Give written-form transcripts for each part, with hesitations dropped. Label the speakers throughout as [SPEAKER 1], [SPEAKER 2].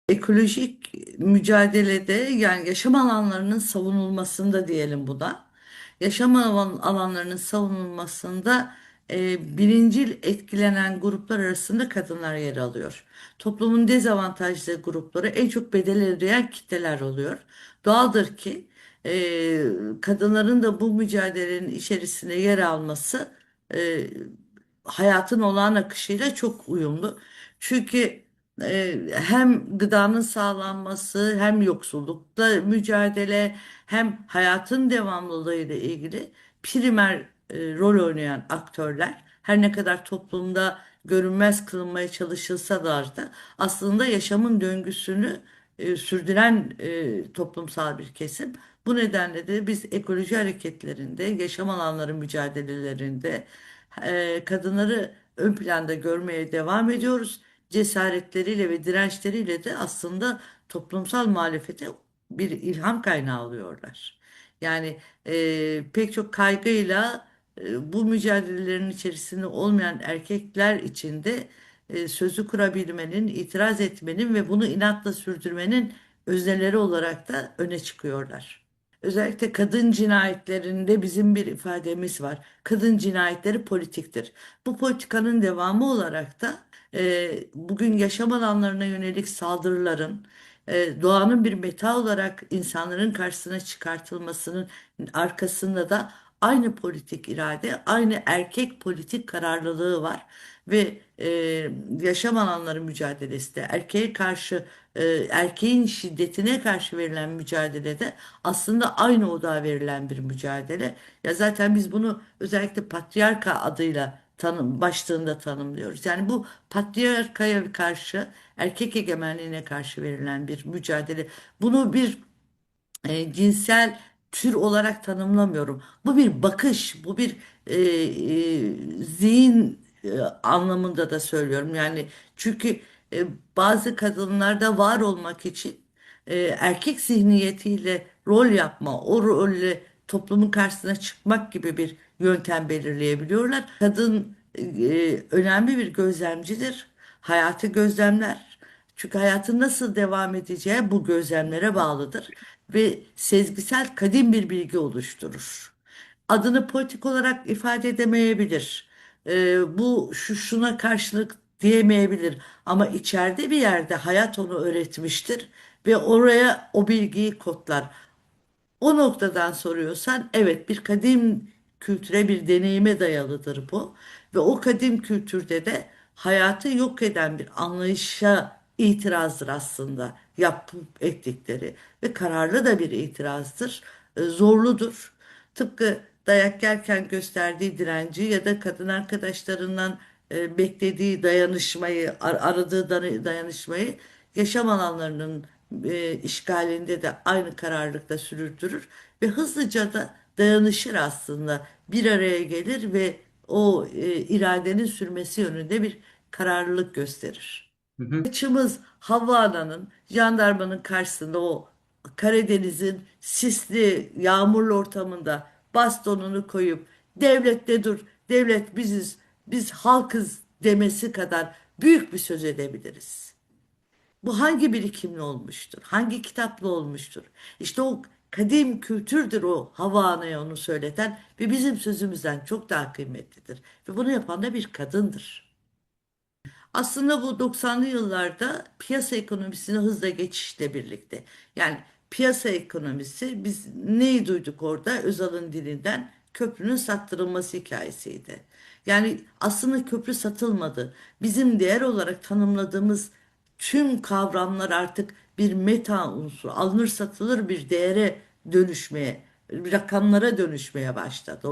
[SPEAKER 1] Ekolojik mücadelede yani yaşam alanlarının savunulmasında diyelim bu da. Alanlarının savunulmasında birincil etkilenen gruplar arasında kadınlar yer alıyor. Toplumun dezavantajlı grupları en çok bedel ödeyen kitleler oluyor. Doğaldır ki kadınların da bu mücadelenin içerisinde yer alması e, hayatın olağan akışıyla çok uyumlu. Çünkü hem gıdanın sağlanması hem yoksullukla mücadele hem hayatın devamlılığı ile ilgili primer rol oynayan aktörler her ne kadar toplumda görünmez kılınmaya çalışılsalar da aslında yaşamın döngüsünü sürdüren toplumsal bir kesim. Bu nedenle de biz ekoloji hareketlerinde, yaşam alanları mücadelelerinde kadınları ön planda görmeye devam ediyoruz. Cesaretleriyle ve dirençleriyle de aslında toplumsal muhalefete bir ilham kaynağı oluyorlar. Yani pek çok kaygıyla bu mücadelelerin içerisinde olmayan erkekler için de sözü kurabilmenin, itiraz etmenin ve bunu inatla sürdürmenin özneleri olarak da öne çıkıyorlar. Özellikle kadın cinayetlerinde bizim bir ifademiz var. Kadın cinayetleri politiktir. Bu politikanın devamı olarak da bugün yaşam alanlarına yönelik saldırıların doğanın bir meta olarak insanların karşısına çıkartılmasının arkasında da aynı politik irade, aynı erkek politik kararlılığı var ve yaşam alanları mücadelesi de erkeğe karşı erkeğin şiddetine karşı verilen mücadelede aslında aynı odağa verilen bir mücadele. Ya zaten biz bunu özellikle patriarka adıyla başlığında tanımlıyoruz. Yani bu patriarkaya karşı erkek egemenliğine karşı verilen bir mücadele. Bunu bir cinsel tür olarak tanımlamıyorum. Bu bir bakış, bu bir zihin anlamında da söylüyorum. Yani çünkü bazı kadınlarda var olmak için erkek zihniyetiyle rol yapma, o rolle toplumun karşısına çıkmak gibi bir yöntem belirleyebiliyorlar. Kadın önemli bir gözlemcidir. Hayatı gözlemler. Çünkü hayatın nasıl devam edeceği bu gözlemlere bağlıdır ve sezgisel kadim bir bilgi oluşturur. Adını politik olarak ifade edemeyebilir. Bu şuna karşılık diyemeyebilir. Ama içeride bir yerde hayat onu öğretmiştir ve oraya o bilgiyi kodlar. O noktadan soruyorsan evet bir kadim kültüre bir deneyime dayalıdır bu. Ve o kadim kültürde de hayatı yok eden bir anlayışa itirazdır aslında yapıp ettikleri. Ve kararlı da bir itirazdır. Zorludur. Tıpkı dayak yerken gösterdiği direnci ya da kadın arkadaşlarından beklediği dayanışmayı, aradığı dayanışmayı yaşam alanlarının işgalinde de aynı kararlılıkla sürdürür ve hızlıca da dayanışır aslında. Bir araya gelir ve o iradenin sürmesi yönünde bir kararlılık gösterir.
[SPEAKER 2] Hı hı.
[SPEAKER 1] Açımız Havva Ana'nın jandarmanın karşısında o Karadeniz'in sisli yağmurlu ortamında bastonunu koyup devlette dur, devlet biziz, biz halkız demesi kadar büyük bir söz edebiliriz. Bu hangi birikimle olmuştur? Hangi kitapla olmuştur? İşte o kadim kültürdür o Havva Ana'ya onu söyleten ve bizim sözümüzden çok daha kıymetlidir. Ve bunu yapan da bir kadındır. Aslında bu 90'lı yıllarda piyasa ekonomisine hızla geçişle birlikte. Yani piyasa ekonomisi biz neyi duyduk orada? Özal'ın dilinden köprünün sattırılması hikayesiydi. Yani aslında köprü satılmadı. Bizim değer olarak tanımladığımız tüm kavramlar artık bir meta unsur, alınır satılır bir değere dönüşmeye, rakamlara dönüşmeye başladı.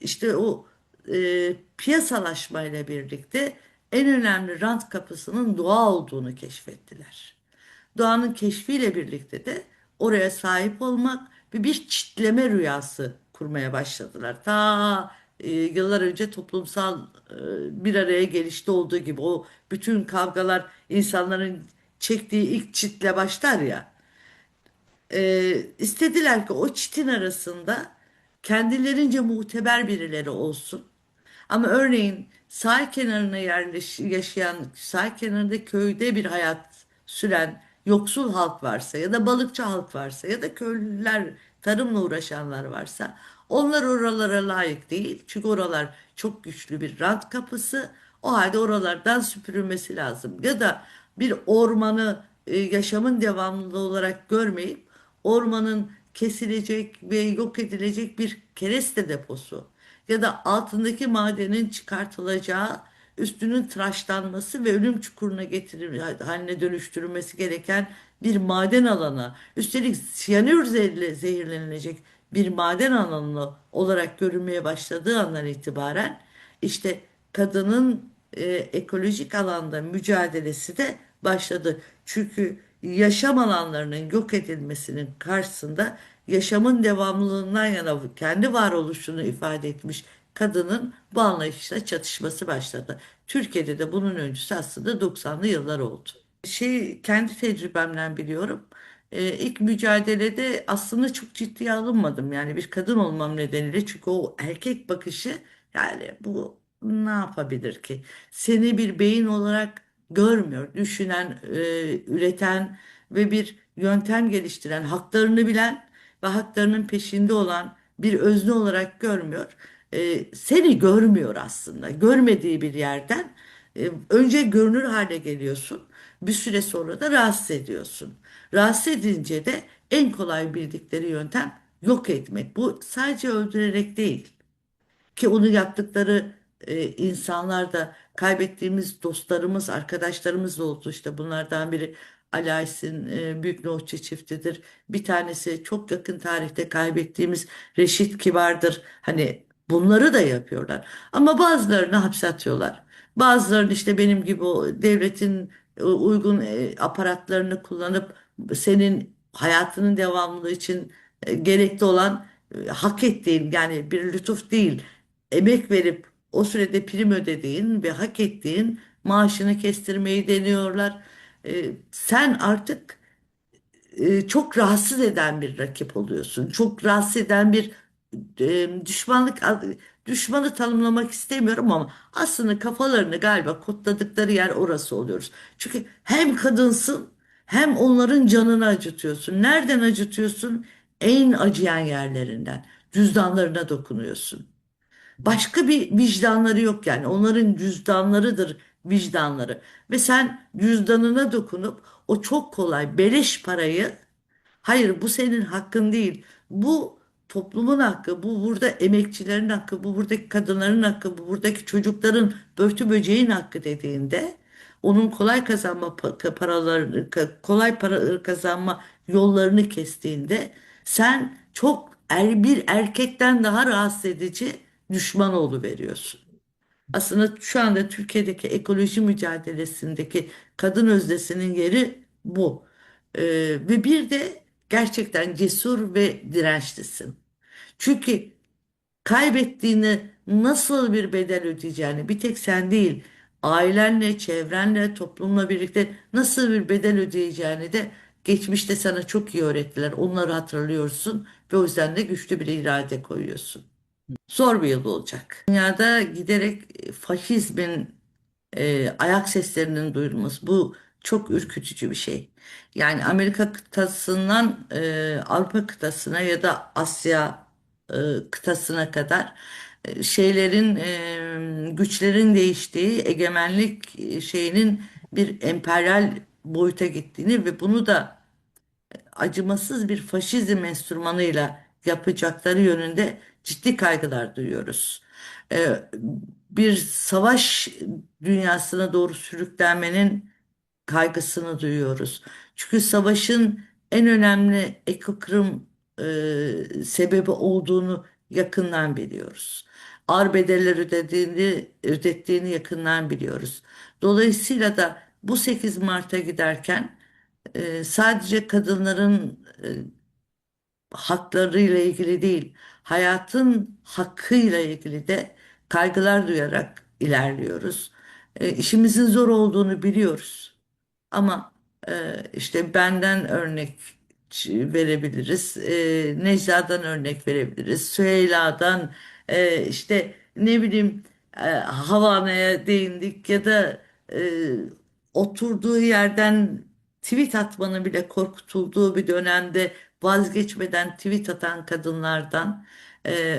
[SPEAKER 1] İşte o piyasalaşmayla birlikte en önemli rant kapısının doğa olduğunu keşfettiler. Doğanın keşfiyle birlikte de oraya sahip olmak ve bir çitleme rüyası kurmaya başladılar. Ta yıllar önce toplumsal bir araya gelişte olduğu gibi o bütün kavgalar insanların çektiği ilk çitle başlar ya. İstediler ki o çitin arasında kendilerince muteber birileri olsun. Ama örneğin sahil kenarına yaşayan, sahil kenarında köyde bir hayat süren yoksul halk varsa ya da balıkçı halk varsa ya da köylüler, tarımla uğraşanlar varsa onlar oralara layık değil. Çünkü oralar çok güçlü bir rant kapısı. O halde oralardan süpürülmesi lazım. Ya da bir ormanı yaşamın devamlılığı olarak görmeyip ormanın kesilecek ve yok edilecek bir kereste deposu ya da altındaki madenin çıkartılacağı, üstünün tıraşlanması ve ölüm çukuruna haline dönüştürülmesi gereken bir maden alanı, üstelik siyanür zehirlenilecek bir maden alanı olarak görülmeye başladığı andan itibaren işte kadının ekolojik alanda mücadelesi de başladı. Çünkü yaşam alanlarının yok edilmesinin karşısında yaşamın devamlılığından yana kendi varoluşunu ifade etmiş kadının bu anlayışla çatışması başladı. Türkiye'de de bunun öncüsü aslında 90'lı yıllar oldu. Kendi tecrübemden biliyorum. İlk mücadelede aslında çok ciddiye alınmadım. Yani bir kadın olmam nedeniyle çünkü o erkek bakışı yani bu ne yapabilir ki? Seni bir beyin olarak görmüyor. Düşünen, üreten ve bir yöntem geliştiren, haklarını bilen ve haklarının peşinde olan bir özne olarak görmüyor. Seni görmüyor aslında. Görmediği bir yerden önce görünür hale geliyorsun. Bir süre sonra da rahatsız ediyorsun. Rahatsız edince de en kolay bildikleri yöntem yok etmek. Bu sadece öldürerek değil. Ki onu yaptıkları insanlar da kaybettiğimiz dostlarımız, arkadaşlarımız da oldu. İşte bunlardan biri Ali Aysin Büyük Nohçu çiftidir. Bir tanesi çok yakın tarihte kaybettiğimiz Reşit Kibar'dır. Hani bunları da yapıyorlar. Ama bazılarını hapse atıyorlar. Bazılarını işte benim gibi o devletin uygun aparatlarını kullanıp senin hayatının devamlılığı için gerekli olan hak ettiğin yani bir lütuf değil emek verip o sürede prim ödediğin ve hak ettiğin maaşını kestirmeyi deniyorlar. Sen artık çok rahatsız eden bir rakip oluyorsun. Çok rahatsız eden bir düşmanlık düşmanı tanımlamak istemiyorum ama aslında kafalarını galiba kodladıkları yer orası oluyoruz. Çünkü hem kadınsın hem onların canını acıtıyorsun. Nereden acıtıyorsun? En acıyan yerlerinden. Cüzdanlarına dokunuyorsun. Başka bir vicdanları yok yani. Onların cüzdanlarıdır vicdanları. Ve sen cüzdanına dokunup o çok kolay beleş parayı hayır bu senin hakkın değil. Bu toplumun hakkı, bu burada emekçilerin hakkı, bu buradaki kadınların hakkı, bu buradaki çocukların börtü böceğin hakkı dediğinde onun kolay kazanma paralarını, kolay para kazanma yollarını kestiğinde sen çok bir erkekten daha rahatsız edici düşman veriyorsun. Aslında şu anda Türkiye'deki ekoloji mücadelesindeki kadın öznesinin yeri bu. Ve bir de gerçekten cesur ve dirençlisin. Çünkü kaybettiğini nasıl bir bedel ödeyeceğini bir tek sen değil, ailenle, çevrenle, toplumla birlikte nasıl bir bedel ödeyeceğini de geçmişte sana çok iyi öğrettiler. Onları hatırlıyorsun ve o yüzden de güçlü bir irade koyuyorsun. Zor bir yıl olacak. Dünyada giderek faşizmin ayak seslerinin duyulması bu çok ürkütücü bir şey. Yani Amerika kıtasından Avrupa kıtasına ya da Asya kıtasına kadar güçlerin değiştiği egemenlik şeyinin bir emperyal boyuta gittiğini ve bunu da acımasız bir faşizm enstrümanıyla yapacakları yönünde ciddi kaygılar duyuyoruz. Ee, Bir savaş dünyasına doğru sürüklenmenin kaygısını duyuyoruz. Çünkü savaşın en önemli ekokırım sebebi olduğunu yakından biliyoruz. Ağır bedeller ödettiğini yakından biliyoruz. Dolayısıyla da bu 8 Mart'a giderken sadece kadınların haklarıyla ilgili değil, hayatın hakkıyla ilgili de kaygılar duyarak ilerliyoruz. İşimizin zor olduğunu biliyoruz. Ama işte benden örnek verebiliriz. Necla'dan örnek verebiliriz. Süheyla'dan işte ne bileyim Havana'ya değindik ya da e, oturduğu yerden tweet atmanın bile korkutulduğu bir dönemde vazgeçmeden tweet atan kadınlardan,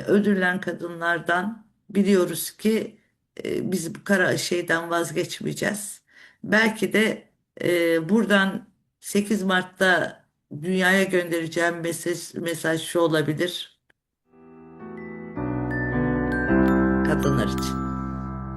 [SPEAKER 1] öldürülen kadınlardan biliyoruz ki biz bu kara şeyden vazgeçmeyeceğiz. Belki de buradan 8 Mart'ta dünyaya göndereceğim mesaj şu olabilir kadınlar için.